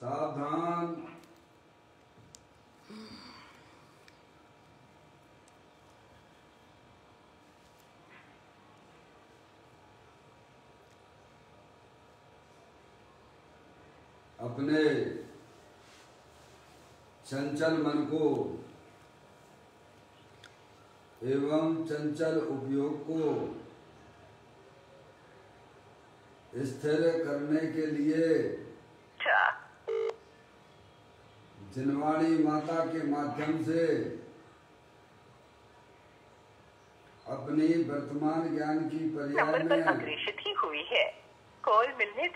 सावधान। अपने चंचल मन को एवं चंचल उपयोग को स्थिर करने के लिए जिनवाणी माता के माध्यम से अपनी वर्तमान ज्ञान की पर्याय में अग्रेषित ही हुई है। कॉल मिलने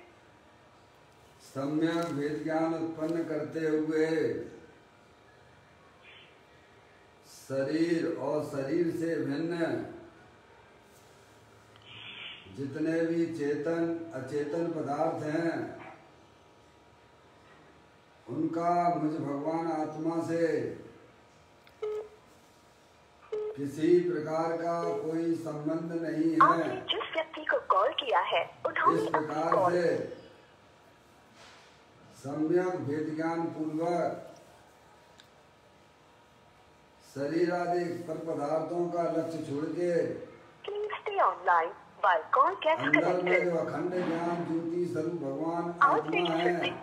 सम्यक भेद ज्ञान उत्पन्न करते हुए शरीर और शरीर से भिन्न जितने भी चेतन अचेतन पदार्थ हैं उनका मुझ भगवान आत्मा से किसी प्रकार का कोई संबंध नहीं है। आपने जिस व्यक्ति को कॉल किया है उन्होंने इस प्रकार से सम्यक भेद ज्ञान पूर्वक शरीर आदि पर पदार्थों का लक्ष्य छोड़ के अंदर में जो अखंड ज्ञान ज्योति स्वरूप भगवान आत्मा है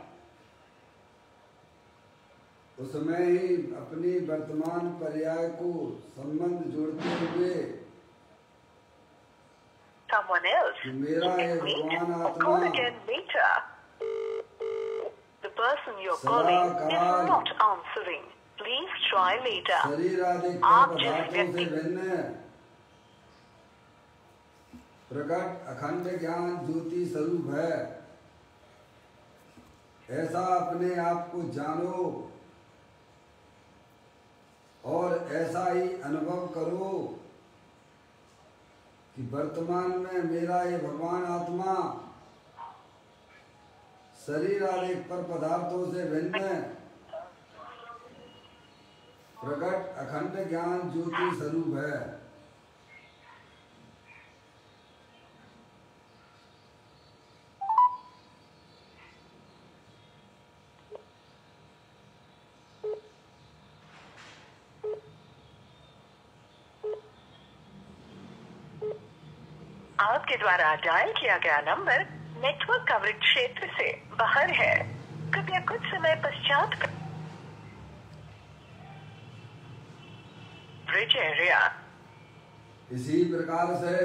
उसमें ही अपनी वर्तमान पर्याय को संबंध जोड़ते हुए मेरा ये भगवान आत्मा शरीर आदि पदार्थों से भिन्न प्रकट अखंड ज्ञान ज्योति स्वरूप है। ऐसा अपने आप को जानो और ऐसा ही अनुभव करो कि वर्तमान में मेरा ये भगवान आत्मा शरीर आदि पर पदार्थों से भिन्न प्रकट अखंड ज्ञान ज्योति स्वरूप है। आपके द्वारा डायल किया गया नंबर नेटवर्क कवरेज क्षेत्र से बाहर है। कृपया कुछ समय पश्चात ब्रिज एरिया। इसी प्रकार से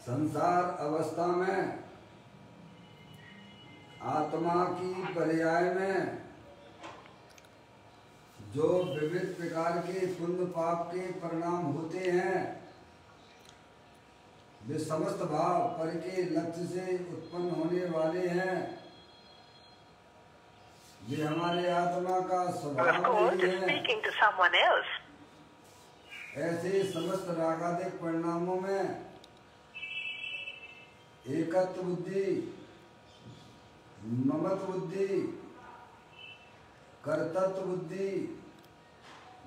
संसार अवस्था में आत्मा की पर्याय में जो विविध प्रकार के पुण्य पाप के परिणाम होते हैं वे समस्त भाव पर के लक्ष्य से उत्पन्न होने वाले हैं। ये हमारे आत्मा का स्वभाव नहीं है। ऐसे समस्त रागादिक परिणामों में एकत्व बुद्धि, ममत्व बुद्धि, कर्तृत्व बुद्धि,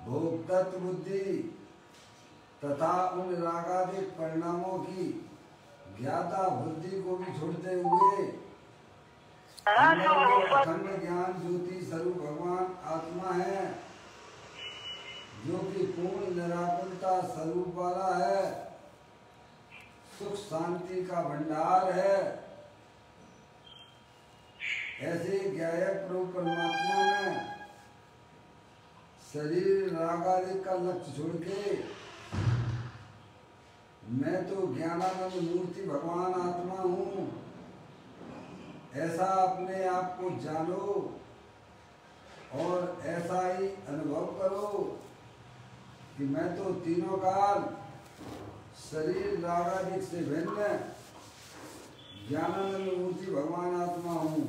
भोक्तृत्व बुद्धि तथा उन रागादिक परिणामों की ज्ञाता बुद्धि को भी छोड़ते हुए अखंड ज्ञान ज्योति स्वरूप भगवान आत्मा है जो कि पूर्ण निराकुलता स्वरूप वाला है, सुख शांति का भंडार है। ऐसे ज्ञायक रूप परमात्मा में शरीर रागादिक का लक्ष्य छोड़ के मैं तो ज्ञानानंद मूर्ति भगवान आत्मा हूँ ऐसा अपने आप को जानो और ऐसा ही अनुभव करो कि मैं तो तीनों काल शरीर रागादिक से भिन्न ज्ञानानंद मूर्ति भगवान आत्मा हूँ।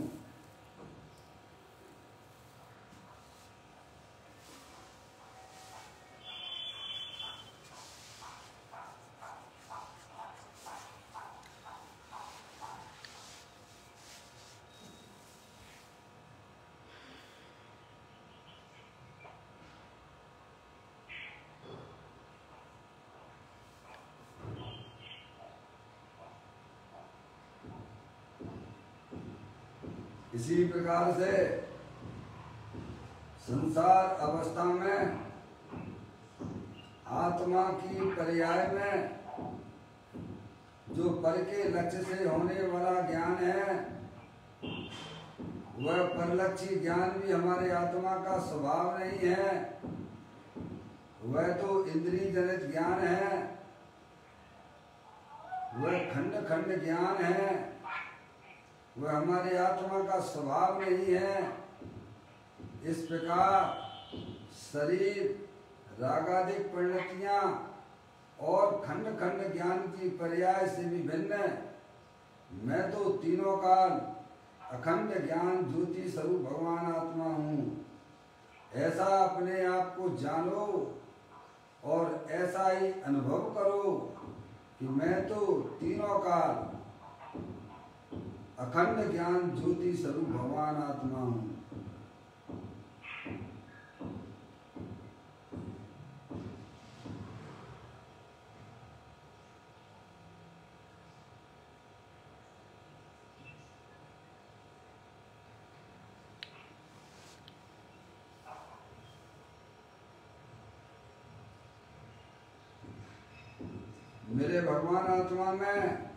इसी प्रकार से संसार अवस्था में आत्मा की पर्याय में जो पर के लक्ष्य से होने वाला ज्ञान है, वह परलक्षी ज्ञान भी हमारे आत्मा का स्वभाव नहीं है। वह तो इंद्रिय जनित ज्ञान है, वह खंड खंड ज्ञान है, वह हमारे आत्मा का स्वभाव नहीं है। इस प्रकार शरीर, रागादिक परिणतियां और खंड खंड ज्ञान की पर्याय से भी भिन्न मैं तो तीनों काल अखंड ज्ञान ज्योति स्वरूप भगवान आत्मा हूँ। ऐसा अपने आप को जानो और ऐसा ही अनुभव करो कि मैं तो तीनों काल अखंड ज्ञान ज्योति स्वरूप भगवान आत्मा हूँ। मेरे भगवान आत्मा में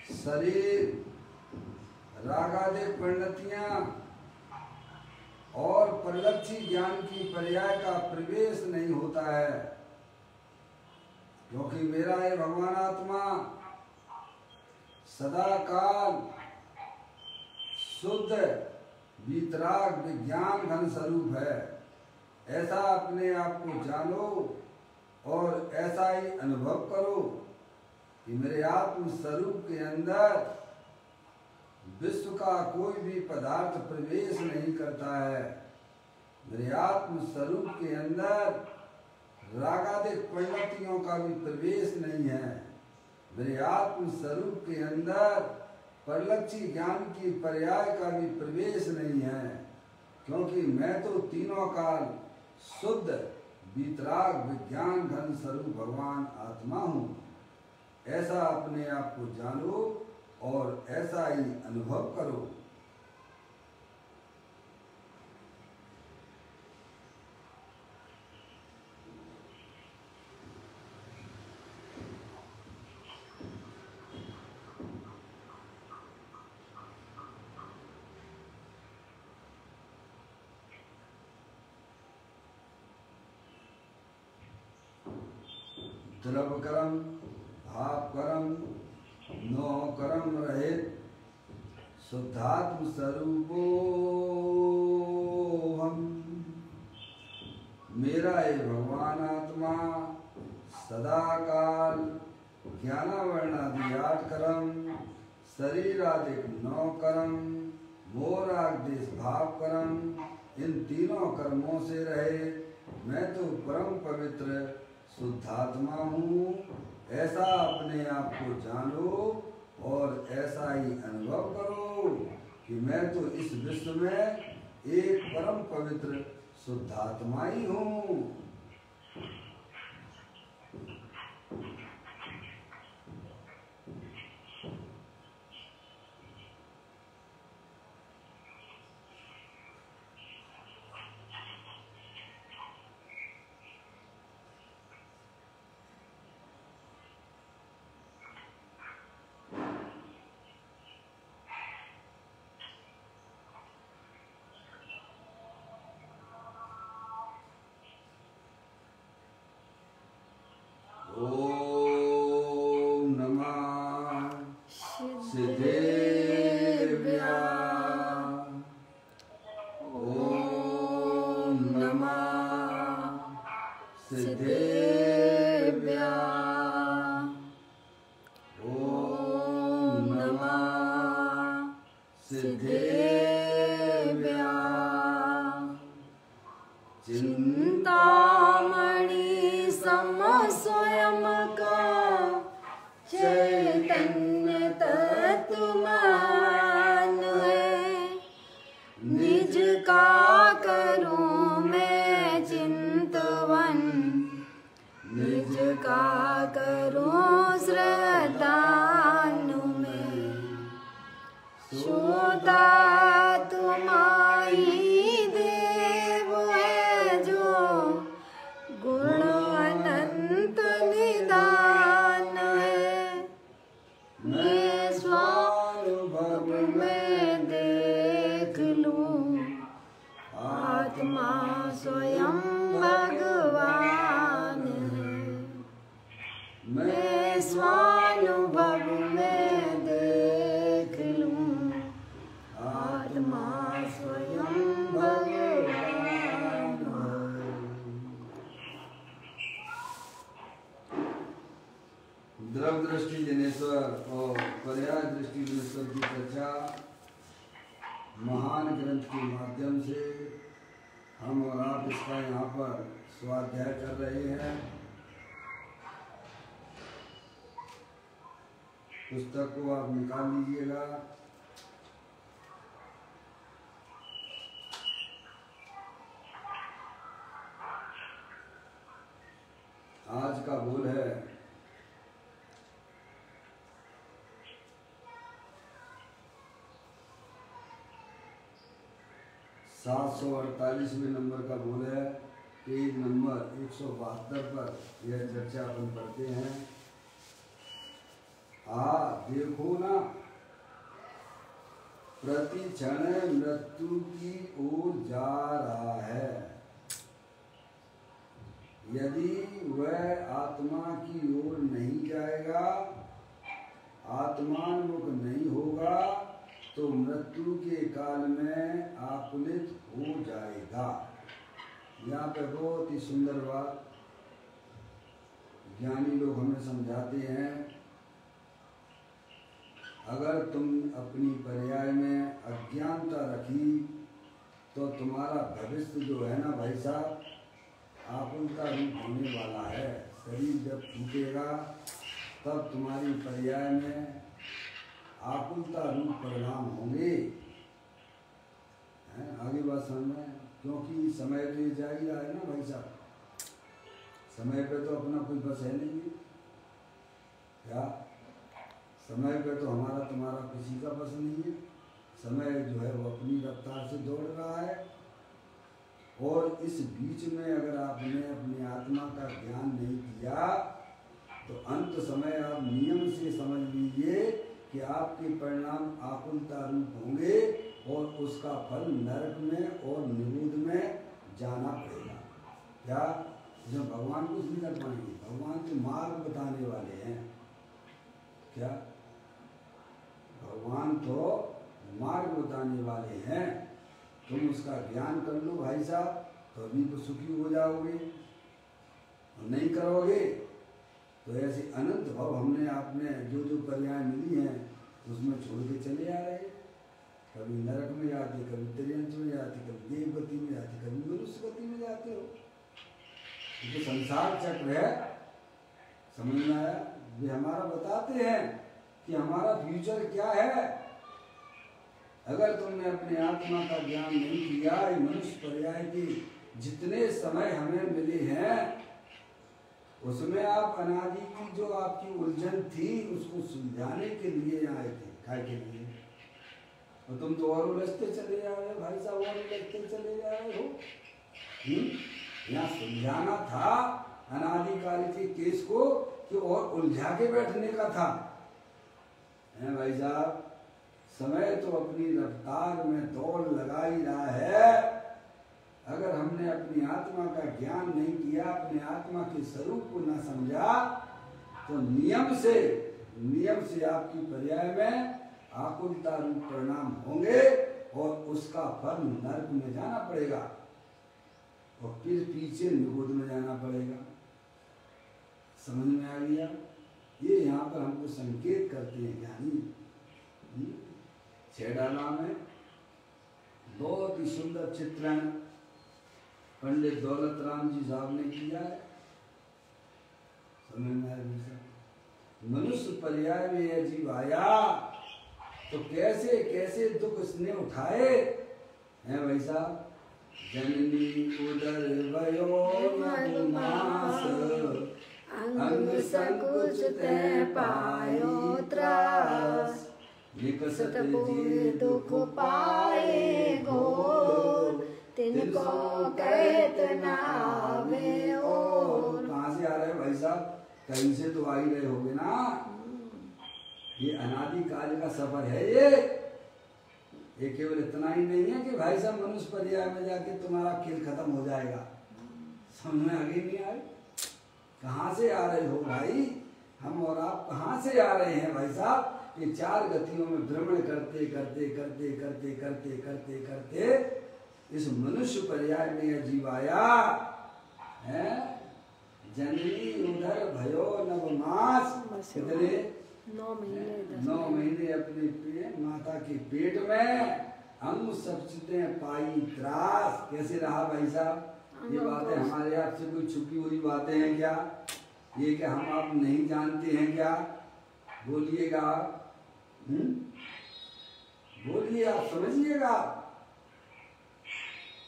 शरीर, रागादिक परिणतियां और परलक्षी ज्ञान की पर्याय का प्रवेश नहीं होता है, क्योंकि मेरा ये भगवान आत्मा सदा काल शुद्ध वीतराग विज्ञान घन स्वरूप है। ऐसा अपने आप को जानो और ऐसा ही अनुभव करो कि मेरे आत्म स्वरूप के अंदर विश्व का कोई भी पदार्थ प्रवेश नहीं करता है। मेरे आत्म स्वरूप के अंदर रागादिक परिणतियों का भी प्रवेश नहीं है। मेरे आत्म स्वरूप के अंदर परलक्षी ज्ञान की पर्याय का भी प्रवेश नहीं है, क्योंकि मैं तो तीनों काल शुद्ध वीतराग विज्ञान घन स्वरूप भगवान आत्मा हूँ। ऐसा अपने आप को जानो और ऐसा ही अनुभव करो। द्रव कर्म, भाव कर्म, नो कर्म रहित शुद्धात्म स्वरूपो हम। मेरा ये भगवान आत्मा सदा काल ज्ञानावर्णादि 8 कर्म, शरीरादिक 9 कर्म, मोरादेश भाव कर्म, इन तीनों कर्मों से रहे। मैं तो परम पवित्र शुद्धात्मा हूँ। ऐसा अपने आप को जानो और ऐसा ही अनुभव करो कि मैं तो इस विश्व में एक परम पवित्र शुद्धात्मा ही हूँ। ओम नमः सिद्धेभ्या। ओम नमः सिद्धेभ्या। ओम नमः सिद्धेभ्या। चिंतामणि सम स्वयं का चैतन्य तत्वमान है। निज का करूं मैं चिंतवन, निज का करूं श्रद्धानु में। शुद्धात्माई देव है जो गुण अनंत निदान है। मैं स्वानुभव में देख लूं आत्मा स्वयं भगवान है। मैं स्वानुभव में देख लूं आत्मा स्वयं भगवान है। द्रव दृष्टि जनेश्वर और पर्याय दृष्टि जनेश्वर की चर्चा महान ग्रंथ के माध्यम से हम और आप इसका यहाँ पर स्वाध्याय कर रहे हैं। पुस्तक को आप निकाल लीजिएगा। आज का बोल है 748वें नंबर का बोल है, पेज नंबर 172 पर यह चर्चा अपन पढ़ते हैं। देखो ना, प्रति क्षण मृत्यु की ओर जा रहा है। यदि वह आत्मा की ओर नहीं जाएगा, आत्मान्मुख नहीं होगा, तो मृत्यु के काल में आकुलित हो जाएगा। यहाँ पे बहुत ही सुंदर बात ज्ञानी लोग हमें समझाते हैं। अगर तुम अपनी पर्याय में अज्ञानता रखी तो तुम्हारा भविष्य जो है ना भाई साहब, आकुलता रूप होने वाला है। शरीर जब छूटेगा तब तुम्हारी पर्याय में आकुलता रूप परिणाम होंगे। आगे बात समझ में, क्योंकि समय तो ये जा ही रहा है ना भाई साहब। समय पे तो अपना कोई बस है नहीं, क्या समय पे तो हमारा तुम्हारा किसी का बस नहीं है। समय जो है वो अपनी रफ्तार से दौड़ रहा है। और इस बीच में अगर आपने अपनी आत्मा का ज्ञान नहीं किया तो अंत समय आप नियम से समझ लीजिए कि आपके परिणाम आकुलता रूप होंगे और उसका फल नरक में और निरुद्ध में जाना पड़ेगा। क्या जब भगवान कुछ नहीं कर पाएंगे, भगवान के मार्ग बताने वाले हैं। क्या भगवान तो मार्ग बताने वाले हैं। तुम उसका ज्ञान कर लो भाई साहब, तो अभी तो सुखी हो जाओगे। और नहीं करोगे तो ऐसे अनंत भाव हमने आपने जो जो पर्याय मिली हैं उसमें छोड़ के चले आ रहे। कभी नरक में जाते, कभी त्रियंच में जाते, कभी देवगति में जाते, कभी मनुष्य गति में जाते हो। तो संसार चक्र है, समझ में आया? वे हमारा बताते हैं कि हमारा फ्यूचर क्या है। अगर तुमने अपने आत्मा का ज्ञान नहीं किया, मनुष्य पर्याय की जितने समय हमें मिले हैं उसमें आप अनादि की जो आपकी उलझन थी उसको सुलझाने के लिए यहाँ आए थे, काय के लिए। और तुम तो और उलझते चले जा रहे हो भाई साहब, और उलझते चले जा रहे हो। यहाँ सुलझाना था अनादिकाल के केस को कि और उलझा के बैठने का था। है भाई साहब, समय तो अपनी रफ्तार में दौड़ लगा ही रहा है। अगर हमने अपनी आत्मा का ज्ञान नहीं किया, अपने आत्मा के स्वरूप को न समझा, तो नियम से आपकी पर्याय में आकुलता रूप परिणाम होंगे और उसका फल नरक में जाना पड़ेगा और फिर पीछे निगोद में जाना पड़ेगा। समझ में आ गया? ये यहाँ पर हमको संकेत करते हैं ज्ञानी। छेड़ाला में बहुत ही सुंदर चित्रण पंडित दौलत राम जी साहब ने किया है। समझ में आया? मनुष्य पर्याय में यह जीव आया तो कैसे कैसे दुख इसने उठाए हैं भाई साहब। जननी उदर भयो मधुमास, अंग संकुच ते पायो त्रास, निकसत पूर्ण दुख पाए घोर, तिनको कहत न आवे और। कहाँ से आ रहे हैं भाई साहब? कहीं से तो आ ही रहे होगे ना। ये अनादि काल का सफर है ये केवल इतना ही नहीं है कि भाई साहब मनुष्य पर्याय में जाके तुम्हारा खेल खत्म हो जाएगा। समझ में आगे नहीं आए? कहाँ से आ रहे हो भाई? हम और आप कहाँ से आ रहे हैं भाई साहब? ये चार गतियों में भ्रमण करते करते करते करते करते करते करते इस मनुष्य पर्याय में यह जीव आया है। जननी उधर भयो नवमास, कितने? 9 महीने अपने माता के पेट में। अंग सचते पाई त्रास। कैसे रहा भाई साहब? ये बातें हमारे आपसे कोई छुपी हुई बातें हैं क्या? ये क्या हम आप नहीं जानते हैं क्या? बोलिएगा आप। बोलिए आप, समझिएगा।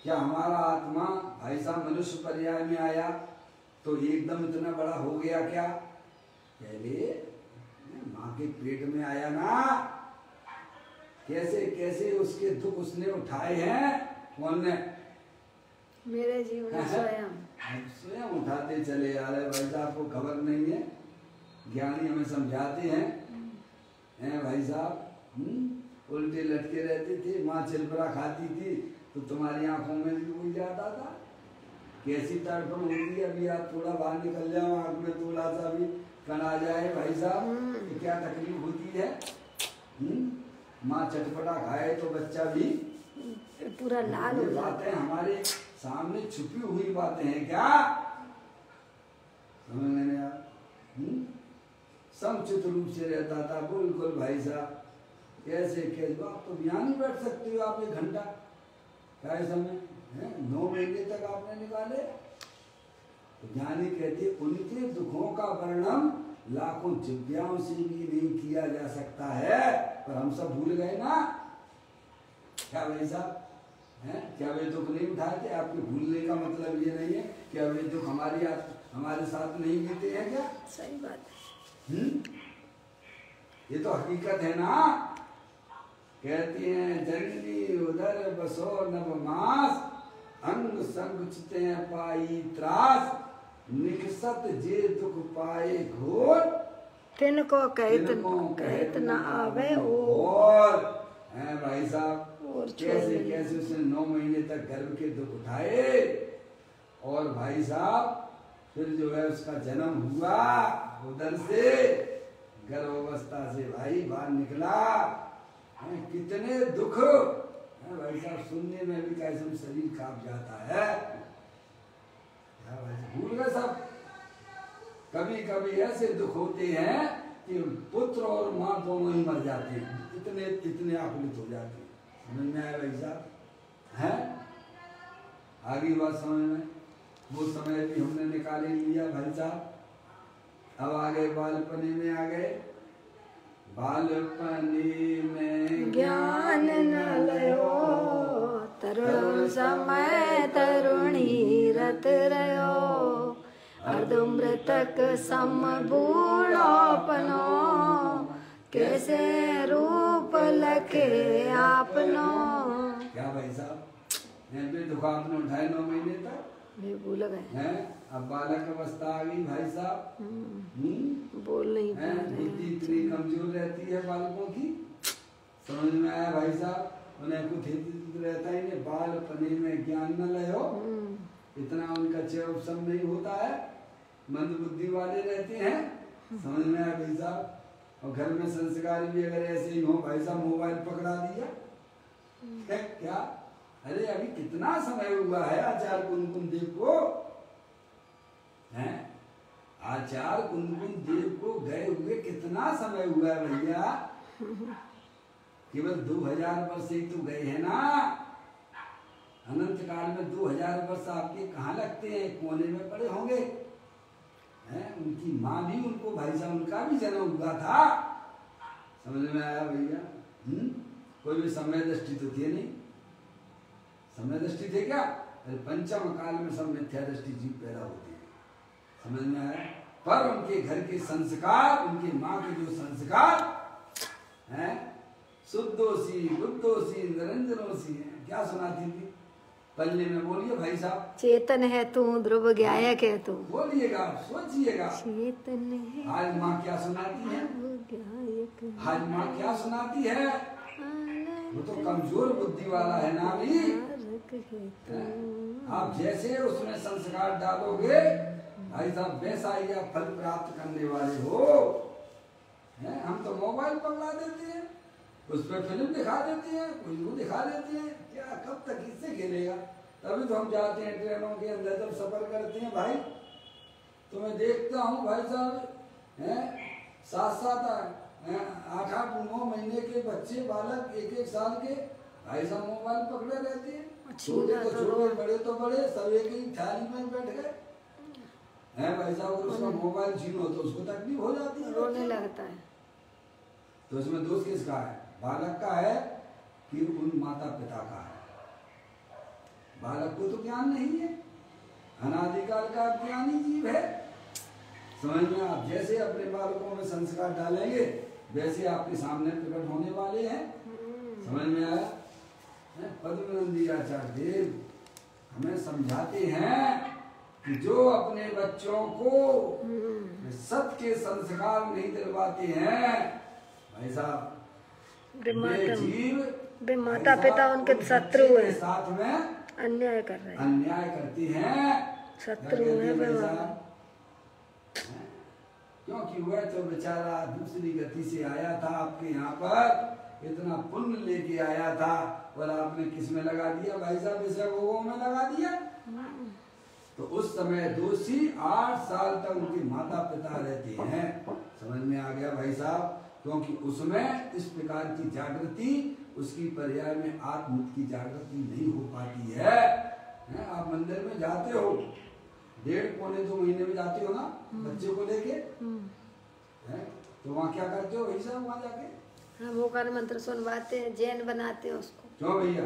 क्या हमारा आत्मा भाई साहब मनुष्य पर्याय में आया तो एकदम इतना बड़ा हो गया क्या? पहले माँ के पेट में आया ना। कैसे कैसे उसके दुख उसने उठाए हैं? कौन ने? मेरे जीवन स्वयं उठाते चले आ रहे। भाई साहब को खबर नहीं है, ज्ञानी हमें समझाते हैं भाई साहब। उल्टे लटके रहते थे, माँ चिलपरा खाती थी तो तुम्हारी आंखों में भी उड़ जाता था। कैसी तड़पण होती है? अभी आप थोड़ा बाहर निकल जाओ, आंख में थोड़ा सा भी कण आ जाए भाई साहब तो क्या तकलीफ होती है? माँ चटपटा खाए तो बच्चा भी पूरा लाल हो जाता है। बातें हमारे सामने छुपी हुई बातें हैं क्या? समझ लेने आप। समुचित रूप से रहता था बिल्कुल भाई साहब। कैसे कैसे आप तो बयान ही बैठ सकते हो आप 1 घंटा। क्या समय है? 9 महीने तक आपने निकाले। तो ज्ञानी कहते उनके दुखों का वर्णन लाखों जिज्ञाओं से भी नहीं किया जा सकता है। पर हम सब भूल गए ना। क्या भाई साहब हैं? क्या वे दुख नहीं उठाए थे? आपके भूलने का मतलब ये नहीं है क्या वे दुख हमारे साथ नहीं बीते हैं क्या? सही बात है। ये तो हकीकत है ना। कहती हैं जननी उधर बसो नवमास, अंग संकुचिते पाई त्रास, निकसत जे दुख पाए घोर, तिनको कहत न आवे और। है भाई साहब कैसे कैसे उसने 9 महीने तक गर्भ के दुख उठाए और भाई साहब फिर जो है उसका जन्म हुआ। उधर से गर्भावस्था से भाई बाहर निकला। कितने दुख भाई साहब सुनने में भी कैसे शरीर कांप जाता है। भूल गए सब। कभी कभी ऐसे दुख होते हैं कि पुत्र और माँ दोनों ही मर जाते हैं। इतने आकुलित हो जाते हैं। समझ में आया भाई साहब? है आगे बात समझ में। वो समय भी हमने निकाल ही लिया भाई साहब। अब आ गए बालपने में। आ गए बालपने में ज्ञान न लयो, तरुण समय तरुणी रत रयो, अर्धमृतक सम बूढ़ोपनो, कैसे रूप लखे आपनो। क्या भाई साहब दुख आपने उठाए 9 महीने तक? मैं भूल गए हैं। अब बालक अवस्था आ गई भाई साहब। बोल नहीं पा रहे। बुद्धि इतनी कमजोर रहती है बालकों की। समझ में आया भाई साहब? उन्हें कुछ हित रहता ही नहीं। बालपने में ज्ञान न लयो, इतना उनका चेहरा नहीं होता है। मंद बुद्धि वाले रहते हैं। समझ में आया भाई साहब? और घर में संस्कार भी अगर ऐसे ही हो भाई साहब, मोबाइल पकड़ा दिया क्या? अरे अभी कितना समय हुआ है आचार्य कुंदकुन देव को? हैं? आचार्य कुंदकुन देव को गए हुए कितना समय हुआ है भैया? केवल 2000 वर्ष ही तो गए हैं ना। अनंत काल में 2000 वर्ष आपके कहाँ लगते हैं? कोने में पड़े होंगे। हैं? उनकी माँ भी उनको भाई साहब उनका भी जन्म हुआ था। समझ में आया भैया? कोई भी समय दृष्टि तो थी नहीं। समय दृष्टि थे क्या? अरे पंचम काल में सब मिथ्या दृष्टि जीव पैदा होती है। समझ में आया? पर उनके घर के संस्कार, उनकी माँ के जो संस्कार हैं शुद्धोसी बुद्धोसी निरंजनोसी है। क्या सुनाती थी पल्ले में? बोलिए भाई साहब। चेतन है तू ध्रुव गायक है तू। बोलिएगा, सोचिएगा। चेतन है आज माँ क्या सुनाती है? गायक आज माँ क्या सुनाती है? वो तो कमजोर बुद्धि वाला है ना भी। आप जैसे उसमें संस्कार डालोगे भाई साहब वैसा ही आप फल प्राप्त करने वाले हो। हम तो मोबाइल पकड़ा देते हैं, उस पर फिल्म दिखा देते हैं, कोई वो दिखा देते हैं। क्या कब तक इससे खेलेगा? तभी तो हम जाते हैं ट्रेनों के अंदर जब सफर करते हैं भाई, तो मैं देखता हूँ भाई साहब 7-7 8-8 9 महीने के बच्चे बालक 1-1 साल के भाई साहब मोबाइल पकड़े रहते हैं। छोटे तो छोटे, बड़े तो बड़े, सब एक ही थाली में बैठ गए हैं भाई साहब। अगर उसका मोबाइल छीनो तो उसको तकलीफ हो जाती है, रोने लगता है। तो इसमें दोष किसका है? बालक का है कि उन माता पिता का है? बालक को तो ज्ञान नहीं है, अनादिकाल का ज्ञानी जीव है। समझ में? आप जैसे अपने बालकों में संस्कार डालेंगे वैसे आपके सामने प्रकट होने वाले हैं। समझ में आया? पद्मनंदी आचार्य देव हमें समझाते हैं कि जो अपने बच्चों को सत्य के संस्कार नहीं दिलवाते हैं भाई साहब, वे माता पिता उनके शत्रु है, साथ में अन्याय कर रहे हैं, अन्याय करती हैं, शत्रु है वे। क्योंकि वह तो बेचारा दूसरी गति से आया था आपके यहाँ पर, इतना पुण्य लेके आया था, और आपने किस में लगा दिया भाई साहब? इसे वो में लगा दिया। तो उस समय दोषी 8 साल तक उनके माता पिता रहते हैं। समझ में आ गया भाई साहब? क्योंकि उसमें इस प्रकार की जागृति, उसकी पर्याय में आत्ममुक्त की जागृति नहीं हो पाती है। आप मंदिर में जाते हो, 1.5-2 महीने में जाते हो ना बच्चे को लेके, तो वहाँ क्या करते हो भाई साहब? वहाँ जाके हम ओकार मंत्र सुनवाते हैं, जैन बनाते हैं उसको। क्यों भैया?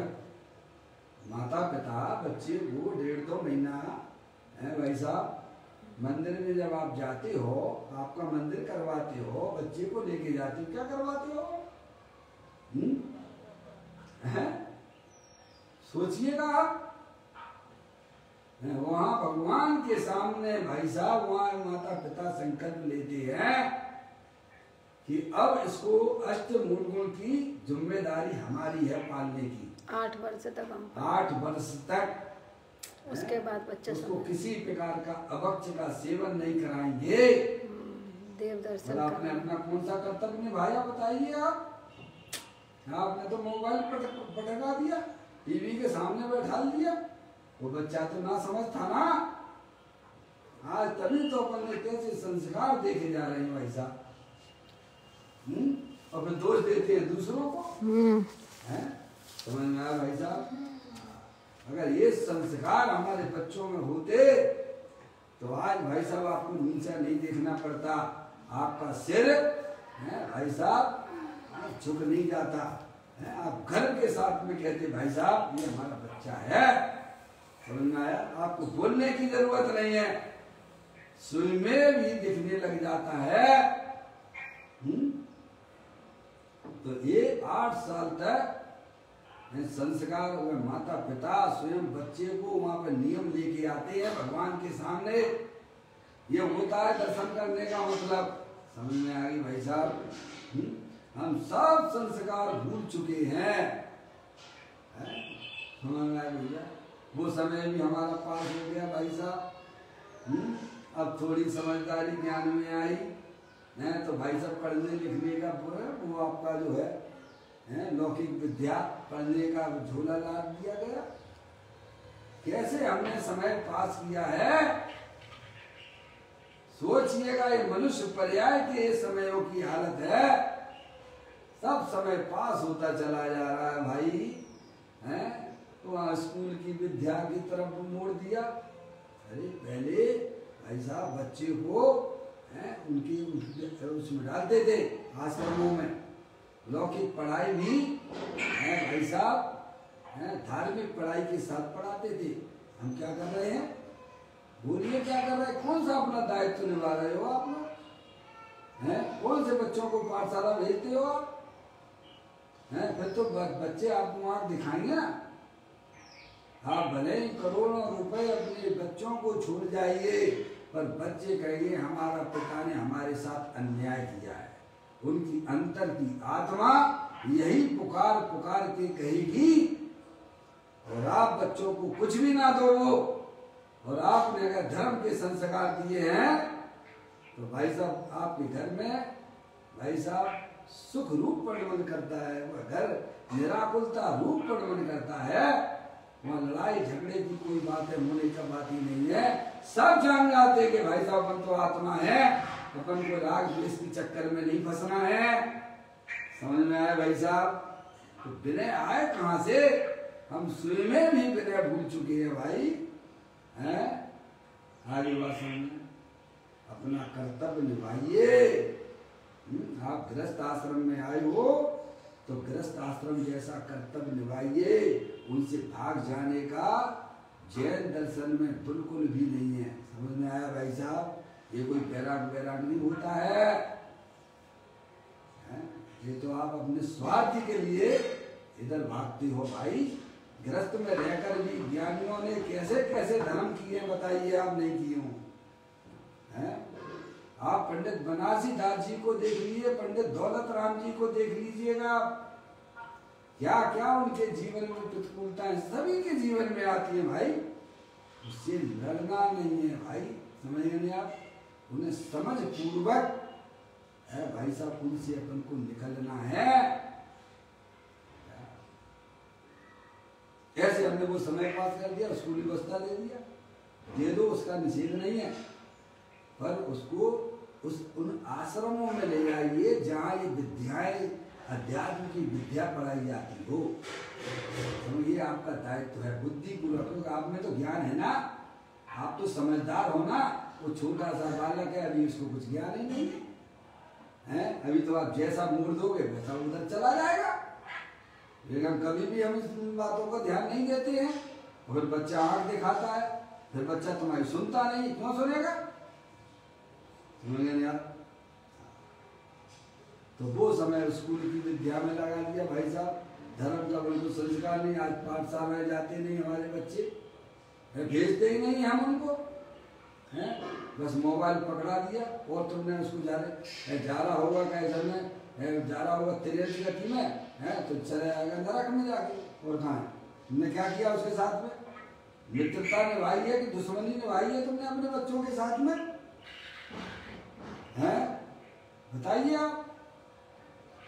माता पिता बच्चे को 1.5-2 महीना है भाई साहब, मंदिर में जब आप जाते हो, आपका मंदिर करवाते हो, बच्चे को लेके जाते हो, क्या करवाते हो? सोचिएगा आप। वहां भगवान के सामने भाई साहब, वहां माता पिता संकल्प लेते हैं कि अब इसको अष्टमूल गुण की जिम्मेदारी हमारी है पालने की। 8 वर्ष तक हम 8 वर्ष तक उसके बाद बच्चा उसको किसी प्रकार का अभक्ष का सेवन नहीं कराएंगे। देव दर्शन आपने अपना कौन सा कर्तव्य निभाया बताइए आप? आपने तो मोबाइल पटका दिया, टीवी के सामने बैठा दिया, वो बच्चा तो ना समझ था ना। आज तभी तो अपन ने कैसे संस्कार देखे जा रहे हैं भाई साहब। और फिर दोष देते हैं दूसरों को। समझ में आया भाई साहब? अगर ये संस्कार हमारे बच्चों में होते तो आज भाई साहब आपको नीचा नहीं देखना पड़ता, आपका सिर भाई साहब झुक नहीं जाता। आप घर के साथ में कहते भाई साहब ये हमारा बच्चा है। समझ में आया? आपको बोलने की जरूरत नहीं है, सुई में भी दिखने लग जाता है। तो ये 8 साल तक संस्कार हुए, माता पिता स्वयं बच्चे को वहां पर नियम लेके आते हैं भगवान के सामने। ये होता है दर्शन करने का मतलब। समझ में आ गई भाई साहब? हम सब संस्कार भूल चुके हैं। समझ में आया भैया? वो समय भी हमारा पास हो गया भाई साहब। अब थोड़ी समझदारी ज्ञान में आई है तो भाई साहब पढ़ने लिखने का वो आपका जो है लौकिक विद्या पढ़ने का झोला लाद दिया गया। कैसे हमने समय पास किया है सोचिएगा। ये मनुष्य पर्याय के समयों की हालत है। सब समय पास होता चला जा रहा है भाई। वहाँ स्कूल की विद्या की तरफ मोड़ दिया। अरे पहले भाई साहब बच्चे को उनकी उसमें डालते थे आश्रमों में, लौकिक पढ़ाई भी भाई साहब धार्मिक पढ़ाई के साथ पढ़ाते थे। हम क्या कर रहे हैं? बोलिए क्या कर रहे हैं? कौन सा अपना दायित्व निभा रहे हो आप लोग? कौन से बच्चों को पाठशाला भेजते हो आप? हैं, फिर तो बच्चे आपको आंख दिखाएंगे ना। आप भले ही करोड़ों रुपए अपने बच्चों को छोड़ जाइए, पर बच्चे कहेंगे हमारा पिता ने हमारे साथ अन्याय किया है। उनकी अंतर की आत्मा यही पुकार पुकार के कहेगी। और आप बच्चों को कुछ भी ना दो, और आपने अगर धर्म के संस्कार दिए हैं तो भाई साहब आपके घर में भाई साहब सुख रूप परिणमन करता है। वह घर निराकुलता रूप परिणमन करता है। वहाँ लड़ाई झगड़े की कोई बात है, होने का बात ही नहीं है। सब जान जाते हैं कि भाई साहब अपन तो आत्मा है, अपन को राग द्वेष के चक्कर में नहीं फंसना है। समझ में आया भाई साहब? तो विनय आए कहाँ से? हम स्वयं भी विनय भूल चुके हैं भाई। हैं आगे बात समझ, अपना कर्तव्य निभाइए। आप गृहस्थ आश्रम में आए हो तो गृहस्थ आश्रम जैसा कर्तव्य निभाइए। उनसे भाग जाने का जैन दर्शन में बिल्कुल भी नहीं है। समझ में आया भाई साहब? ये कोई बैराग नहीं होता है। ये तो आप अपने स्वार्थ के लिए इधर भागते हो भाई। गृहस्थ में रहकर भी ज्ञानियों ने कैसे कैसे धर्म किए बताइए, आप नहीं किए हो। हैं आप पंडित बनारसी दास जी को देख लीजिए, पंडित दौलत राम जी को देख लीजिएगा, क्या क्या उनके जीवन में प्रतिकूलताएं सभी के जीवन में आती है भाई। उससे लड़ना नहीं है भाई, समझ गए आप? उन्हें समझ पूर्वक है भाई साहब, उनसे अपन को निकलना है। ऐसे हमने वो समय पास कर दिया, स्कूली व्यवस्था दे दिया, दे दो, उसका निषेध नहीं है, पर उसको उन आश्रमों में ले जाइए जहाँ ये विद्याएं, अध्यात्म की विद्या पढ़ाई जाती हो। तो ये आपका दायित्व है। बुद्धि पूर्वक, आप में तो ज्ञान है ना, आप तो समझदार हो ना। वो छोटा सा बालक है, अभी उसको कुछ ज्ञान ही नहीं है। अभी तो आप जैसा मोड़ दोगे वैसा उधर चला जाएगा। लेकिन कभी भी हम इस बातों का ध्यान नहीं देते हैं। फिर बच्चा आंख दिखाता है, फिर बच्चा तुम्हारी सुनता नहीं, क्यों सुनेगा? समझेंगे आप? तो वो समय स्कूल की विद्या में लगा दिया भाई साहब। धर्म का बिल्कुल संस्कार नहीं। आज पाठशाला जाते नहीं हमारे बच्चे, भेजते ही नहीं हम उनको, हैं? बस मोबाइल पकड़ा दिया और तुमने उसको जा रहा होगा कैसे में, जा रहा होगा तेज गति में, है तो चले आएगा नरक में जाके। और कहाँ है? तुमने क्या किया उसके साथ में? मित्रता निभाई है कि दुश्मनी निभाई है तुमने अपने बच्चों के साथ में? हैं बताइए आप।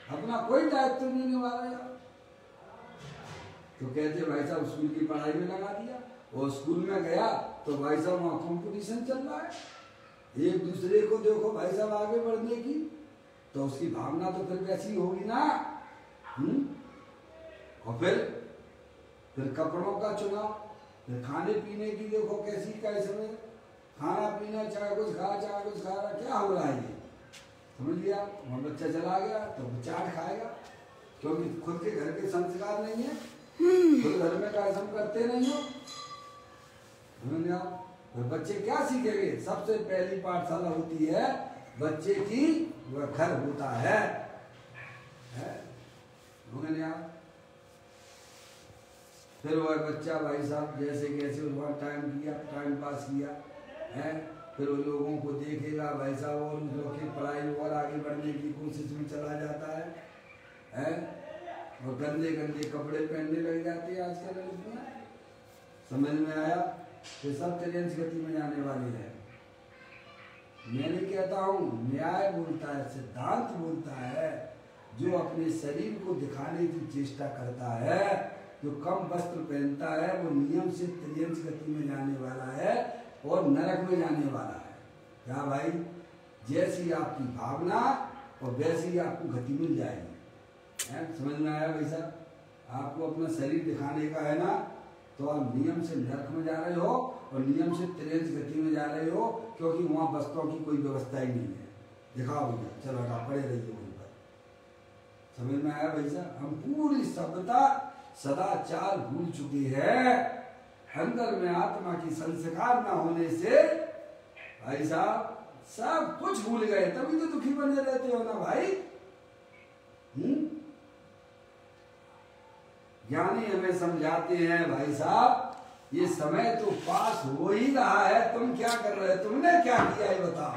अपना कोई दायित्व नहीं निभा रहे आप। तो कहते भाई साहब स्कूल की पढ़ाई में लगा दिया, और स्कूल में गया तो भाई साहब वहाँ कंपटीशन चल रहा है, एक दूसरे को देखो भाई साहब आगे बढ़ने की, तो उसकी भावना तो फिर वैसी होगी ना। और फिर कपड़ों का चुनाव, फिर खाने पीने की देखो कैसी कैसे में खाना पीना, चाहे कुछ खा रहा, क्या हो रहा है ये? समझ लिया? वहाँ बच्चा चला गया तो वो चाट खाएगा, क्योंकि खुद के घर के संस्कार नहीं है, खुद घर में काम करते नहीं हो। समझ लिया? तो बच्चे क्या सीखेंगे? सबसे पहली पाठशाला होती है बच्चे की, वह घर होता है। समझ लिया? फिर वह बच्चा भाई साहब जैसे कैसे वहाँ टाइम पास किया है, फिर उन लोगों को देखेगा भाई साहब, और उन लोगों की पढ़ाई और आगे बढ़ने की कोशिश में चला जाता है? और गंदे गंदे कपड़े पहनने लग जाते हैं आजकल लड़कियां। समझ में आया? ये सब तेज गति में जाने वाली है। मैं नहीं कहता हूँ, न्याय बोलता है, सिद्धांत बोलता है। जो अपने शरीर को दिखाने की चेष्टा करता है, जो कम वस्त्र पहनता है, वो नियम से तेज गति में जाने वाला है और नरक में जाने वाला है। क्या भाई? जैसी आपकी भावना और वैसी ही आपको गति मिल जाएगी। समझ में आया भाई साहब? आपको अपना शरीर दिखाने का है ना, तो आप नियम से नरक में जा रहे हो और नियम से तेज गति में जा रहे हो, क्योंकि वहाँ वस्त्रों की कोई व्यवस्था ही नहीं है। दिखाओ भैया, चलो हटा, पड़े रहिए वहीं पर। समझ में आया भाई साहब? हम पूरी सभ्यता सदाचार भूल चुकी है। अंदर में आत्मा की संस्कार न होने से भाई साहब सब कुछ भूल गए, तभी तो दुखी बने रहते हो ना भाई। ज्ञानी हमें समझाते हैं भाई साहब ये समय तो पास हो ही रहा है, तुम क्या कर रहे हो, तुमने क्या किया है बताओ।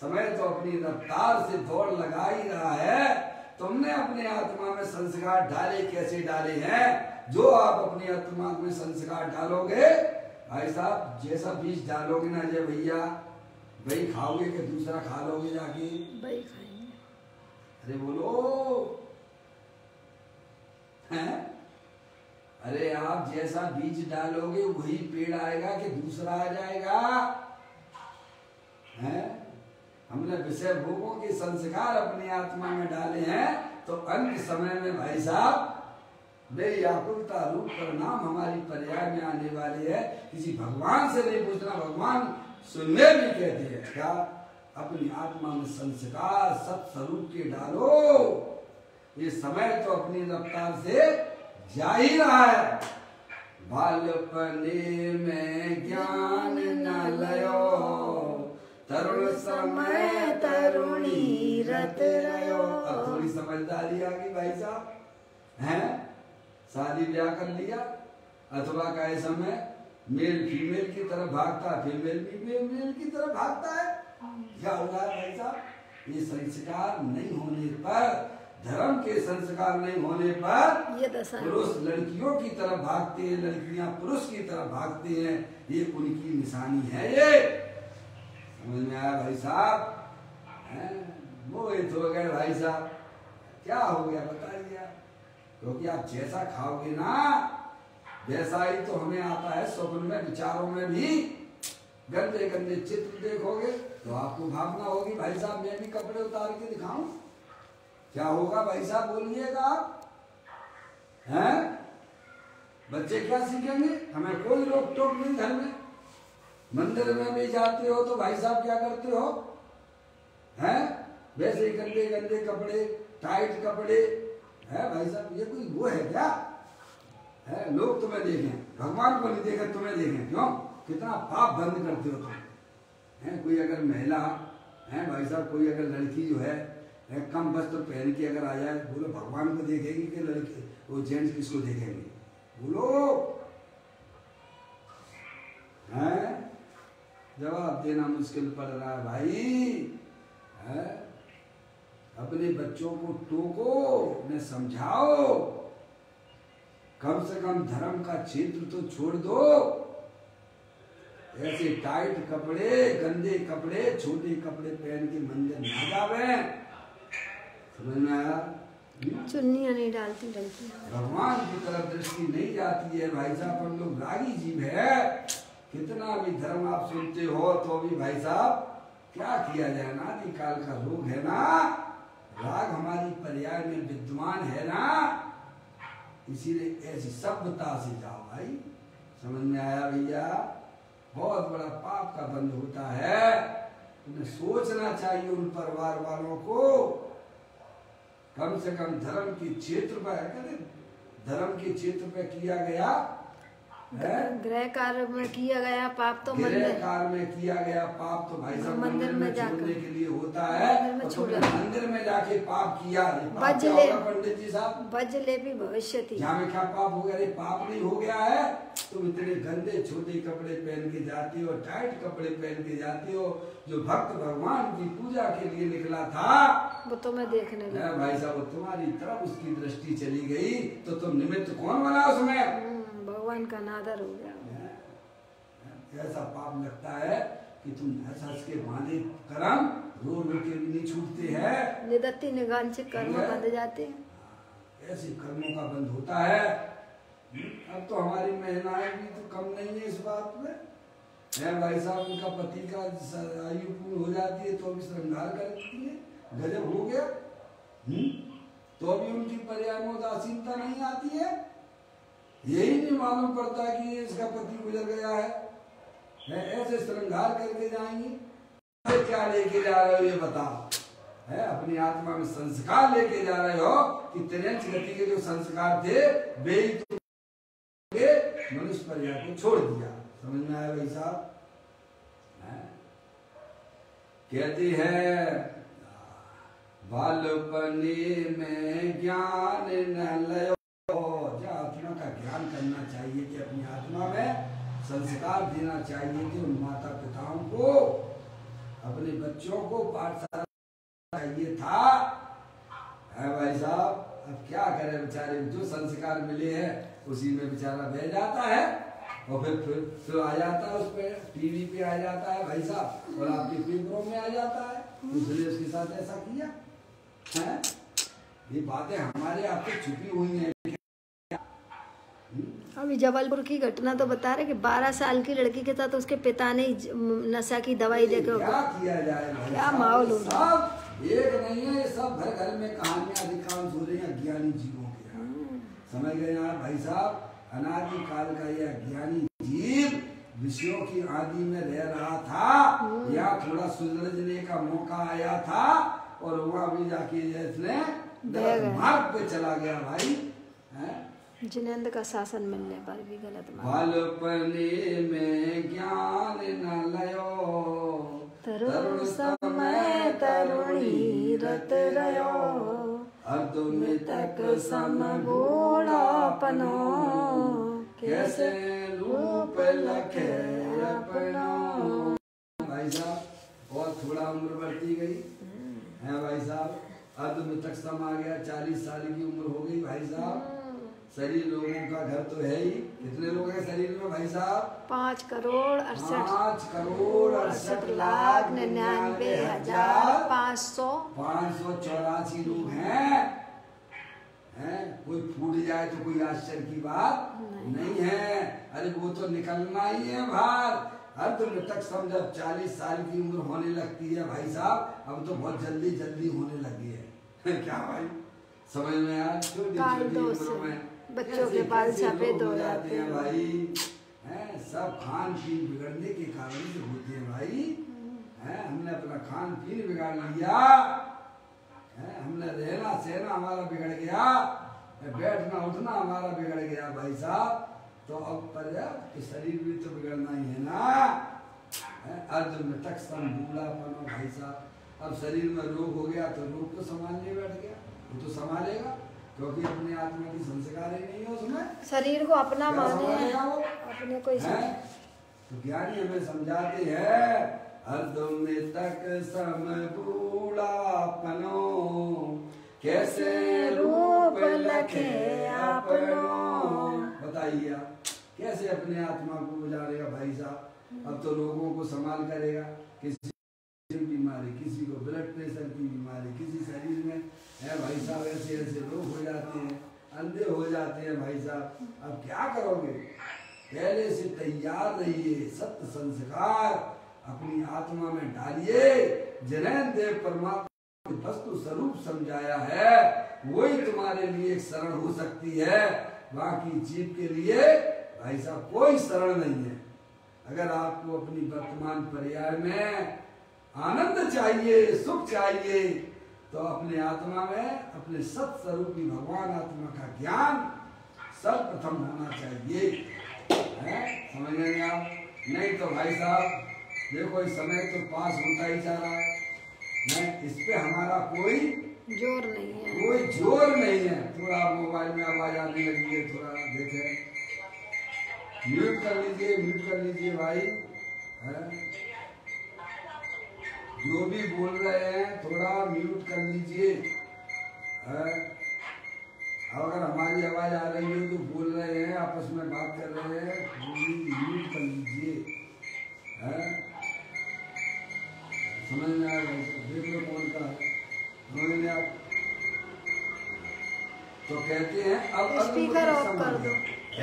समय तो अपनी रफ्तार से दौड़ लगा ही रहा है, तुमने अपने आत्मा में संस्कार डाले, कैसे डाले हैं। जो आप अपनी आत्मा में संस्कार डालोगे भाई साहब, जैसा बीज डालोगे ना जय भैया, वही खाओगे कि दूसरा खा लोगे जाके, वही खाएंगे। अरे बोलो हैं? अरे आप जैसा बीज डालोगे वही पेड़ आएगा कि दूसरा आ जाएगा हैं? हमने विषय भोगों के संस्कार अपनी आत्मा में डाले हैं, तो अंत समय में भाई साहब बेयाकुलता रूप परिणाम हमारी पर्याय में आने वाली है। किसी भगवान से नहीं पूछना, भगवान सुनने भी कहते हैं क्या, अपनी आत्मा में संस्कार सत्स्वरूप के डालो। ये समय तो अपनी रफ्तार से जा ही रहा है। बालपने में ज्ञान न लयो, तरुण समय तरुणी रत रयो। अब थोड़ी समझदारी आ गई भाई साहब हैं? शादी ब्याह कर लिया, अथवा का समय मेल फीमेल की तरफ भागता है, फीमेल भी मेल की तरफ भागता है। क्या होगा भाई साहब, ये संस्कार नहीं होने पर, धर्म के संस्कार नहीं होने पर ये दशा पुरुष लड़कियों की तरफ भागते हैं, लड़कियां पुरुष की तरफ भागते हैं। ये उनकी निशानी है। ये समझ में आया भाई साहब? मोहित हो गए भाई साहब। क्या हो गया बताइए आप? क्योंकि आप जैसा खाओगे ना वैसा ही तो हमें आता है। स्वप्न में विचारों में भी गंदे गंदे चित्र देखोगे तो आपको भावना होगी भाई साहब मैं भी कपड़े उतार के दिखाऊं। क्या होगा भाई साहब बोलिएगा आप हैं? बच्चे क्या सीखेंगे? हमें कोई रोक टोक नहीं घर में। मंदिर में भी जाते हो तो भाई साहब क्या करते हो हैं? वैसे गंदे गंदे कपड़े, टाइट कपड़े है भाई साहब। ये कोई वो है क्या है? लोग तुम्हें देखें, भगवान को नहीं देखे तुम्हें देखें। क्यों? कितना पाप बंद करते हो तुम है? कोई अगर महिला है भाई साहब, कोई अगर लड़की जो है कम वस्त्र पहन के अगर आ जाए, बोलो भगवान को देखेगी कि लड़के वो जेंट्स किसको देखेंगे? बोलो हैं? जवाब देना मुश्किल पड़ रहा है भाई है? अपने बच्चों को टोको, उन्हें समझाओ, कम से कम धर्म का क्षेत्र तो छोड़ दो। ऐसे टाइट कपड़े, गंदे कपड़े, छोटे कपड़े पहन के मंदिर ना जावे। समझ में आया? चुन्नियां नहीं डालती लड़की। भगवान की तरफ दृष्टि नहीं जाती है भाई साहब। हम लोग रागी जीव है। कितना भी धर्म आप सुनते हो तो भी भाई साहब क्या किया जाए ना, काल का रोग है ना, राग हमारी पर्याय में विद्यमान है ना, इसीलिए ऐसी सभ्यता से जाओ भाई। समझ में आया भैया? बहुत बड़ा पाप का बंध होता है। उन्हें सोचना चाहिए उन परिवार वालों को, कम से कम धर्म के क्षेत्र पर, धर्म के क्षेत्र पर किया गया गृह कार्य में किया गया पाप तो गृह कार्य में किया गया पाप तो भाई साहब मंदिर में छोड़ने के लिए होता है। मंदिर में जाके पाप किया, पंडित जी साहब बजले भी भविष्य थी। यहाँ में क्या पाप हो गया? पाप नहीं हो गया है। तुम इतने गंदे छोटे कपड़े पहन के जाती हो, टाइट कपड़े पहन के जाती हो। जो भक्त भगवान की पूजा के लिए निकला था वो तुम्हें देखने लगा भाई साहब, तुम्हारी तरफ उसकी दृष्टि चली गई तो तुम निमित्त कौन बना उसमें? भगवान का नादर हो गया। ऐसा पाप लगता है कि तुम हंस के बांधे कर्म रो रो के भी नहीं छूटते हैं। निदत्ती निगान से कर्म बंध जाते हैं। ऐसे कर्मों का बंध होता है। अब तो हमारी महिलाएं भी तो कम नहीं है इस बात में है भाई साहब। उनका पति का आयु पूर्ण हो जाती है तो भी श्रृंगार करती है, गजब हो गया। तो भी उनकी पर्याय में उदासीनता नहीं आती है। यही नहीं मालूम पड़ता कि इसका पति गुजर गया है। ऐसे श्रृंगार करके जाएंगी। क्या लेके जा रहे हो ये बताओ है? अपनी आत्मा में संस्कार लेके जा रहे हो कि तिरंच गति के जो संस्कार थे वे मनुष्य पर्याय को छोड़ दिया। समझ में आया भाई साहब? कहती है बालपनी में ज्ञान न लयो। जाओ चाहिए कि अपनी आत्मा में संस्कार देना चाहिए कि उन माता पिताओं को अपने बच्चों को पाठशाला चाहिए था। है भाई साहब, अब क्या करें बेचारे, जो संस्कार मिले हैं उसी में बेचारा बह जाता है और फिर आ जाता है, उस पे टीवी पे आ जाता है भाई साहब, और आपके पेपरों में आ जाता है, उसने उसके साथ ऐसा किया है। ये बातें हमारे आपसे छुपी हुई हैं। अभी जबलपुर की घटना तो बता रहे कि 12 साल की लड़की के साथ उसके पिता ने नशा की दवाई देकर क्या किया जाए भाई, क्या माहौल हो रहा है। सब एक नहीं है, सब घर घर में कहानियां अधिकांश हो रही हैं अज्ञानी जीवों के। समझ गए आप भाई साहब, अनादि काल का यह अज्ञानी जीव विषयों की आदि में रह रहा था, या थोड़ा सुलझने का मौका आया था और वहां भी जाके इसने मार्ग पे चला गया भाई। जिनेंद्र का शासन मिलने पर भी गलत बालपने में ज्ञान न लयो, तरुण समय तरुणी रत रयो, अर्धुन तक सम बूढ़ापनो, कैसे रूप लखे अपनो। भाई साहब और थोड़ा उम्र बढ़ती गई है भाई साहब, अर्धुन तक सम आ गया, 40 साल की उम्र हो गई भाई साहब। शरीर लोगों का घर तो है ही, कितने लोग हैं शरीर में भाई साहब? 5 करोड़ 68 लाख 99,500 584 लोग हैं। कोई फूट जाए तो कोई आश्चर्य की बात नहीं है। अरे वो तो निकलना ही है बाहर। अर्ध तक सम जब 40 साल की उम्र होने लगती है भाई साहब, अब तो बहुत जल्दी जल्दी होने लगी है। क्या भाई समझ में यार, छोटी छोटी उम्र में बच्चों के बाल सफेद हो जाते हैं भाई। हैं सब खान पीन बिगड़ने के कारण से होते हैं भाई। हैं हमने अपना खान पीन बिगाड़ लिया, हमने रहना सहना हमारा बिगड़ गया, बैठना उठना हमारा बिगड़ गया भाई साहब। तो अब पर्याप्त शरीर भी तो बिगड़ना ही है ना। अर्ध में तक बूढ़ापन भाई साहब, अब शरीर में रोग हो गया तो रोग को संभालने बैठ गया, वो तो संभालेगा क्योंकि अपने आत्मा की संस्कार ही नहीं है उसमें। शरीर को अपना माने अपने को ही। तो ज्ञानी हमें समझाते हैं अर्धुन तक सम बूढ़ापनो, कैसे रूप लखे अपनो। बताइए आप कैसे अपने आत्मा को गुजारेगा भाई साहब। अब तो लोगों को संभाल करेगा, किसी बीमारी, किसी को ब्लड प्रेशर की बीमारी, किसी शरीर में है भाई साहब ऐसे ऐसे रोग हो जाते हैं, अंधे हो जाते हैं भाई साहब। अब क्या करोगे, पहले से तैयार रहिए, सत्य संस्कार अपनी आत्मा में डालिए। जिन्हें देव परमात्मा वस्तु स्वरूप समझाया है वही तुम्हारे लिए एक शरण हो सकती है, बाकी जीव के लिए भाई साहब कोई शरण नहीं है। अगर आपको अपनी वर्तमान पर्याय में आनंद चाहिए, सुख चाहिए, तो अपने आत्मा में अपने सत स्वरूपी भगवान आत्मा का ज्ञान सर्वप्रथम होना चाहिए। समझ गए आप? नहीं तो भाई साहब देखो इस समय तो पास होता ही जा रहा है, इस पे हमारा कोई जोर नहीं है, कोई जोर नहीं है। थोड़ा मोबाइल में आवाज आने लगी है, थोड़ा देखें, म्यूट कर लीजिए, म्यूट कर लीजिए भाई। जो भी बोल रहे हैं थोड़ा म्यूट कर लीजिए। अगर हमारी आवाज आ रही है तो बोल रहे हैं, आपस में बात कर रहे हैं, म्यूट कर लीजिए। समझ में आ रहा है? देख लो कौन का है, समझ में आप तो कहते हैं अब स्पीकर ऑफ कर दो,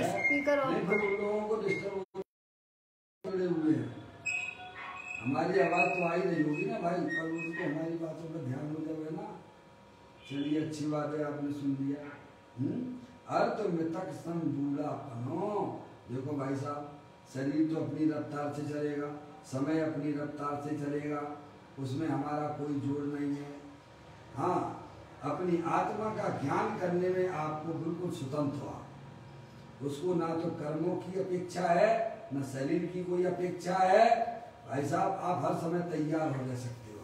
स्पीकर ऑफ कर दो। लोगों को डिस्टर्ब हुए हैं, हमारी आवाज तो आ ही नहीं होगी ना भाई, पर उनको हमारी बातों पर ध्यान हो जाए ना। चलिए अच्छी बात है, आपने सुन लिया। अर्थ मृतक सम बूढ़ापनो। देखो भाई साहब शरीर तो अपनी रफ्तार से चलेगा, समय अपनी रफ्तार से चलेगा, उसमें हमारा कोई जोर नहीं है। हाँ अपनी आत्मा का ज्ञान करने में आपको बिल्कुल स्वतंत्र हुआ, उसको ना तो कर्मों की अपेक्षा है न शरीर की कोई अपेक्षा है। भाई साहब आप हर समय तैयार हो जा सकते हो,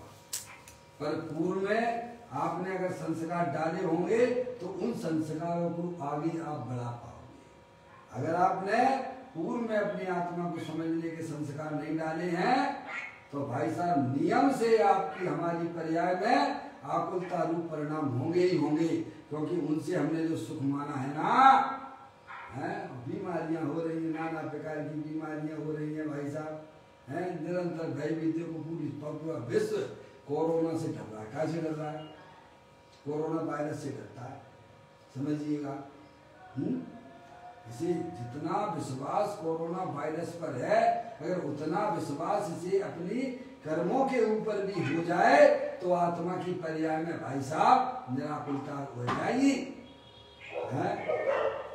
पर पूर्व में आपने अगर संस्कार डाले होंगे तो उन संस्कारों को आगे आप बढ़ा पाओगे। अगर आपने पूर्व में अपनी आत्मा को समझने के संस्कार नहीं डाले हैं तो भाई साहब नियम से आपकी हमारी पर्याय में आकुलता रूप परिणाम होंगे ही होंगे, क्योंकि उनसे हमने जो सुख माना है ना, है बीमारियां हो रही हैं, नाना प्रकार की बीमारियां हो रही हैं भाई साहब, हैं निरंतर भयभीति को पूरा विश्व कोरोना से डर रहा है। कैसे डर रहा है? कोरोना वायरस से डरता है, समझिएगा। इसे जितना विश्वास कोरोना वायरस पर है, अगर उतना विश्वास इसे अपनी कर्मों के ऊपर भी हो जाए तो आत्मा की पर्याय में भाई साहब निराकुलता हो जाएगी, है?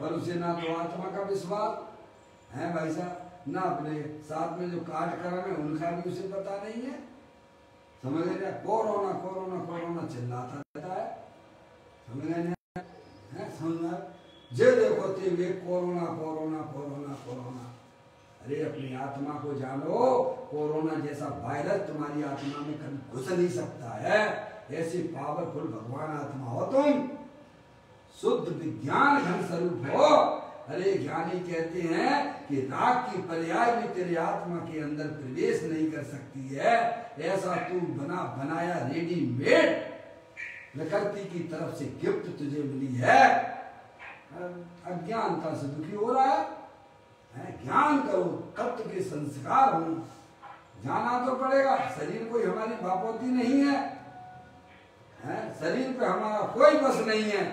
पर उसे ना तो आत्मा का विश्वास है भाई साहब, ना अपने साथ में जो कार्यक्रम है उनका भी उसे पता नहीं है, समझ रहे? कोरोना कोरोना कोरोना चिल्लाता रहता है, समझ रहे? समझ जे देखो ते कोरोना कोरोना कोरोना कोरोना। अरे अपनी आत्मा को जानो, कोरोना जैसा वायरस तुम्हारी आत्मा में कभी घुस नहीं सकता है। ऐसी पावरफुल भगवान आत्मा हो तुम, शुद्ध विज्ञान घन स्वरूप हो। अरे ज्ञानी कहते हैं कि राग की पर्याय भी तेरे आत्मा के अंदर प्रवेश नहीं कर सकती है। ऐसा तू बनाया रेडीमेड प्रकृति की तरफ से गिफ्ट तुझे मिली है। अज्ञानता से दुखी हो रहा है, ज्ञान करो, तत्व के संस्कार हो, जाना तो पड़ेगा। शरीर कोई हमारी बापोती नहीं है, शरीर पे हमारा कोई बस नहीं है।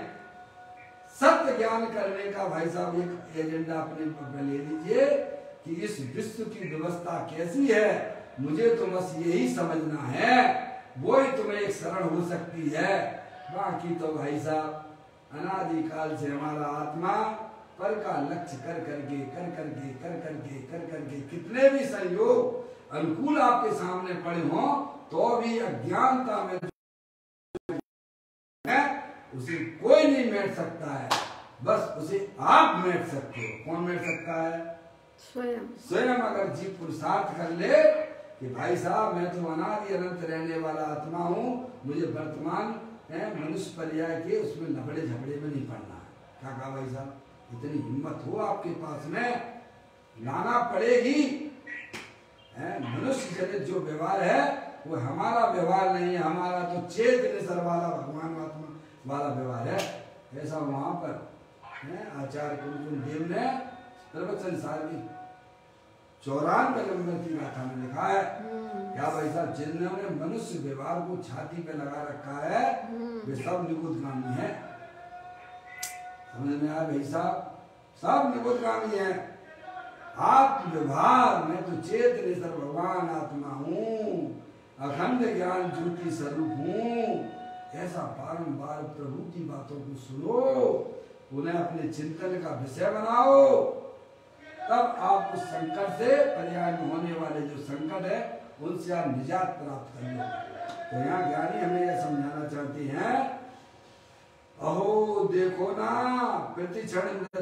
सत्य ज्ञान करने का भाई साहब एक एजेंडा अपने ले लीजिए कि इस विश्व की व्यवस्था कैसी है, मुझे तो बस यही समझना है, वो ही तुम्हें एक शरण हो सकती है। बाकी तो भाई साहब अनादि काल से हमारा आत्मा पर का लक्ष्य कर करके कितने भी संयोग अनुकूल आपके सामने पड़े हों तो भी अज्ञानता में उसे कोई नहीं मेट सकता है, बस उसे आप मेट सकते हो। कौन मेट सकता है? स्वयं अगर जीव पुरुषार्थ कर ले कि भाई साहब मैं तो अनादि अनंत रहने वाला आत्मा हूँ, मुझे वर्तमान मनुष्य पर्याय के उसमें लबड़े झगड़े में नहीं पड़ना है। क्या कहा भाई साहब? इतनी हिम्मत हो आपके पास में, लाना पड़ेगी। मनुष्य जनित जो व्यवहार है वो हमारा व्यवहार नहीं है, हमारा तो चेतन वाला भगवान आत्मा वाला व्यवहार है। ऐसा वहां पर आचार्य कुलचंद देव ने प्रवचन सार की 94 नंबर की गाथा में लिखा है। क्या भाई साहब? जिन्होंने मनुष्य व्यवहार को छाती पे लगा रखा है वे सब निबुद्धगामी है। समझ में आया भाई साहब? सब निबुद्धगामी है। आत्म व्यवहार मैं तो चेतन भगवान आत्मा हूँ, अखंड ज्ञान ज्योति स्वरूप हूँ, ऐसा बारंबार प्रभु की बातों को सुनो, उन्हें अपने चिंतन का विषय बनाओ, तब आप उस संकट से पर्याय में होने वाले जो संकट है उनसे आप निजात प्राप्त कर लो। तो यहाँ ज्ञानी हमें यह समझाना चाहते हैं, अहो देखो ना प्रति क्षण है,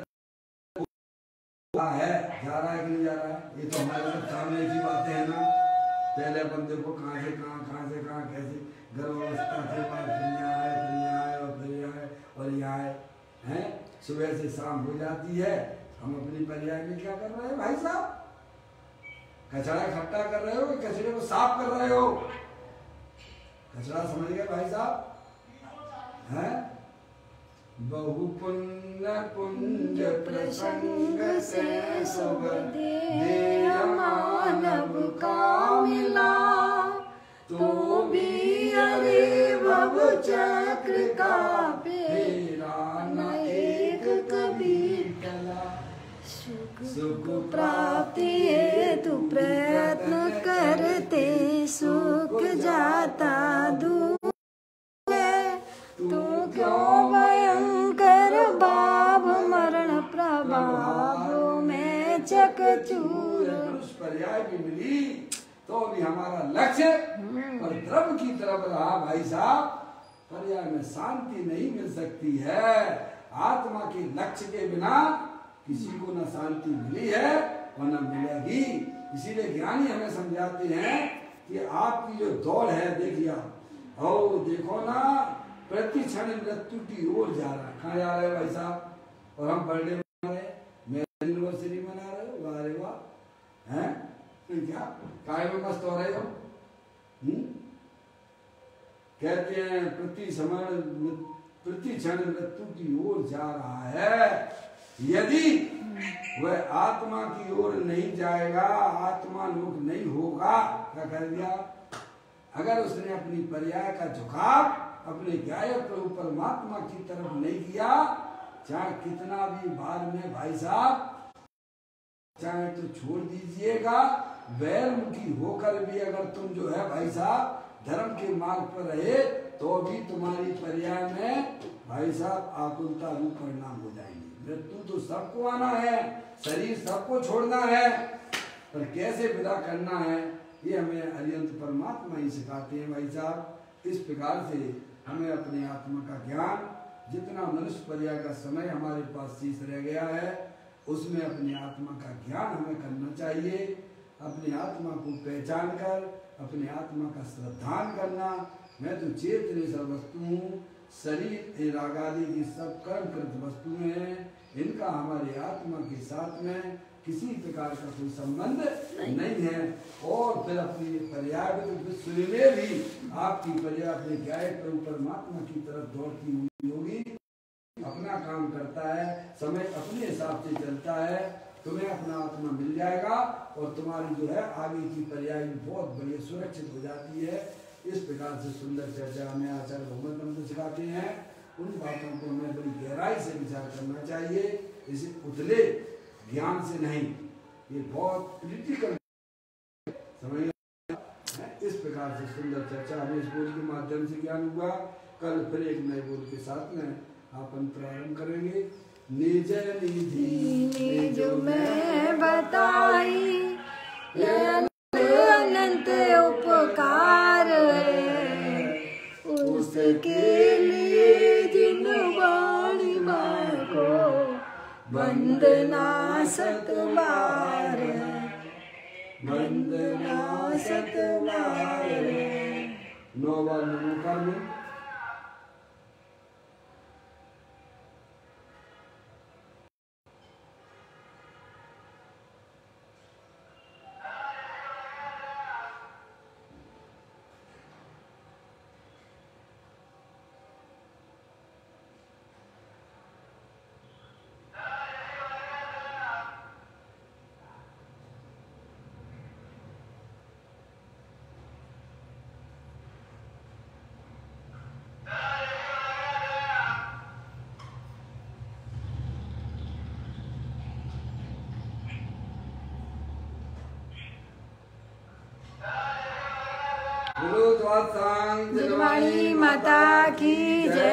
जा रहा है कि नहीं जा रहा है? ये तो हमारे सब सामने की बातें हैं ना। पहले अपन देखो कहाँ से कहाँ कैसे गर्भावस्था से फिर आए और यहाँ आए हैं, सुबह से शाम हो जाती है। हम अपनी पर्याय में क्या कर रहे हैं भाई साहब? कचरा इकट्ठा कर रहे हो, कचरे को साफ कर रहे हो? कचरा समझ गए भाई साहब? हैं? बहु पुण्य पुंज प्रसंग से सब देय मानव का मिला, तो भी अरे भव चक्र का फेरा न एक कभी टला। सुख प्राप्ति हेतु प्रयत्न करते सुख जाता दूर है, तू क्यों भयंकर भाव मरण प्रभाव में चकचूर। पर्याय भी मिली तो भी हमारा लक्ष्य और द्रव की तरफ रहा भाई साहब। पर्याय में शांति नहीं मिल सकती है। आत्मा के लक्ष्य के बिना किसी को न शांति मिली है और न मिलेगी। इसीलिए ज्ञानी हमें समझाते हैं कि आपकी जो दौड़ है, देखिए और देखो ना प्रति क्षण मृत्यु की ओर जा रहा है। कहाँ जा रहे हैं भाई साहब? और हम बर्थडे मना रहे हैं, मैं यूनिवर्सिटी चाय में मस्त हो रहे हो। कहते हैं प्रति क्षण मृत्यु की ओर जा रहा है। यदि वह आत्मा की ओर नहीं जाएगा, आत्मा लोक नहीं होगा, क्या कर दिया? अगर उसने अपनी पर्याय का झुकाव अपने गायक प्रभु परमात्मा की तरफ नहीं किया, चाहे कितना भी बार में भाई साहब चाहे तो छोड़ दीजिएगा, बैरमुखी होकर भी अगर तुम जो है भाई साहब धर्म के मार्ग पर रहे तो भी तुम्हारी पर्याय में भाई साहब आकुलता रूप परिणाम हो जाएंगे। मृत्यु तो सबको आना है, शरीर सबको छोड़ना है, पर कैसे विदा करना है ये हमें अरिहंत परमात्मा ही सिखाते हैं भाई साहब। इस प्रकार से हमें अपने आत्मा का ज्ञान, जितना मनुष्य पर्याय का समय हमारे पास शेष रह गया है, उसमें अपनी आत्मा का ज्ञान हमें करना चाहिए। अपनी आत्मा को पहचान कर अपने आत्मा का श्रद्धान करना। मैं तो चेतन सब वस्तु हूँ, शरीर रागादि की सब कर्मकृत वस्तुएं हैं, इनका हमारे आत्मा के साथ में किसी प्रकार का कोई संबंध नहीं है। और फिर अपनी पर्याय विश्व में भी आपकी पर्याय अपने गायक प्रभु परमात्मा की तरफ दौड़ती हुई होगी, अपना काम करता है, समय अपने हिसाब से चलता है, तुम्हें अपना आत्मा मिल जाएगा और तुम्हारी जो है आगे की पर्याय बहुत बढ़िया सुरक्षित हो जाती है। इस प्रकार से सुंदर चर्चा में आचार्य भगवत मंत्र सिखाते हैं। उन बातों को हमें बड़ी गहराई से विचार करना चाहिए, इसे उतले ज्ञान से नहीं, ये बहुत क्रिटिकल समझ। इस प्रकार से सुंदर चर्चा हमें इस बोल के माध्यम से ज्ञान हुआ। कल फिर एक नए बोल के साथ में अपन प्रारंभ करेंगे। निज निधि जो मैं बताई अनंत उपकार है, उसके लिए जिन वाणी माँ को वंदना सतबार है, वंदना सतबार है। 9 बार नमोकार में माता की जय।